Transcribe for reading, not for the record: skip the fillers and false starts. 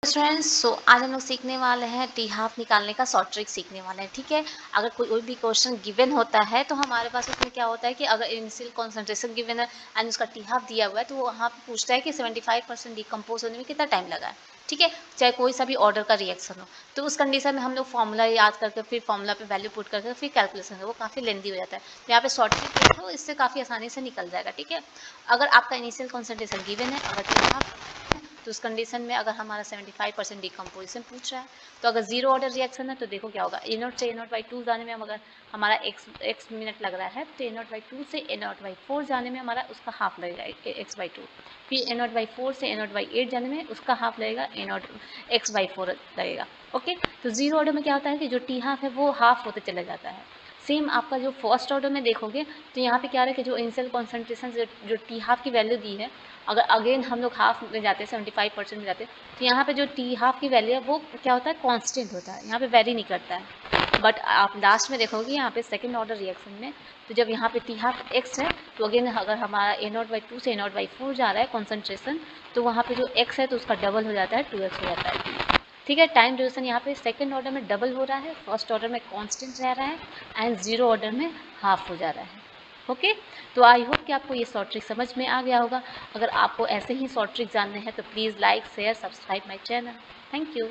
Students, सो आज हम लोग सीखने वाले हैं टी हाफ निकालने का शॉर्ट ट्रिक सीखने वाले हैं। ठीक है, अगर कोई भी क्वेश्चन गिवन होता है तो हमारे पास उसमें क्या होता है कि अगर इनिशियल कॉन्सेंट्रेशन गिवन है एंड उसका टी हाफ दिया हुआ है तो वो वहाँ पे पूछता है कि 75% डिकम्पोज होने में कितना टाइम लगा है। ठीक है, चाहे कोई सा भी ऑर्डर का रिएक्शन हो, तो उस कंडीशन में हम लोग फॉर्मूला याद करके फिर फॉर्मूला पे वैल्यू पुट करके फिर कैलकुलेशन है, वो काफ़ी लेंदी हो जाता है। तो यहाँ पे शॉर्ट ट्रिक हो, इससे काफ़ी आसानी से निकल जाएगा। ठीक है, अगर आपका इनिशियल कॉन्सेंट्रेशन गिवन है, अगर टी हाफ तो उस कंडीशन में अगर हमारा 75% डिकम्पोजिशन पूछ रहा है, तो अगर जीरो ऑर्डर रिएक्शन है तो देखो क्या होगा, ए नॉट से ए नॉट बाई 2 जाने में अगर हमारा एक्स मिनट लग रहा है तो ए नॉट बाई 2 से ए नॉट बाई 4 जाने में हमारा उसका हाफ लगेगा एक्स बाई 2। फिर ए नॉट बाई 4 से ए नॉट बाई 8 जाने में उसका हाफ लगेगा ए नॉट एक्स बाई 4 लगेगा। ओके, तो जीरो ऑर्डर में क्या होता है कि जो टी हाफ है वो हाफ होते चला जाता है। सेम आपका जो फर्स्ट ऑर्डर में देखोगे तो यहाँ पे क्या है कि जो इनिशियल कॉन्सेंट्रेशन जो टी हाफ की वैल्यू दी है, अगर अगेन हम लोग हाफ में जाते हैं 75% में जाते हैं, तो यहाँ पे जो टी हाफ की वैल्यू है वो क्या होता है, कांस्टेंट होता है, यहाँ पे वेरी नहीं करता है। बट आप लास्ट में देखोगे यहाँ पे सेकंड ऑर्डर रिएक्शन में, तो जब यहाँ पे टी हाफ एक्स है तो अगेन अगर हमारा ए नॉट बाई 2 से ए नॉट बाई 4 जा रहा है कॉन्सेंट्रेशन, तो वहाँ पे जो एक्स है तो उसका डबल हो जाता है, 2x हो जाता है। ठीक है, टाइम ड्यूरेशन यहाँ पे सेकंड ऑर्डर में डबल हो रहा है, फर्स्ट ऑर्डर में कांस्टेंट रह रहा है एंड जीरो ऑर्डर में हाफ हो जा रहा है। ओके, तो आई होप कि आपको ये शॉर्ट ट्रिक समझ में आ गया होगा। अगर आपको ऐसे ही शॉर्ट ट्रिक जानने हैं तो please like share subscribe my channel. Thank you.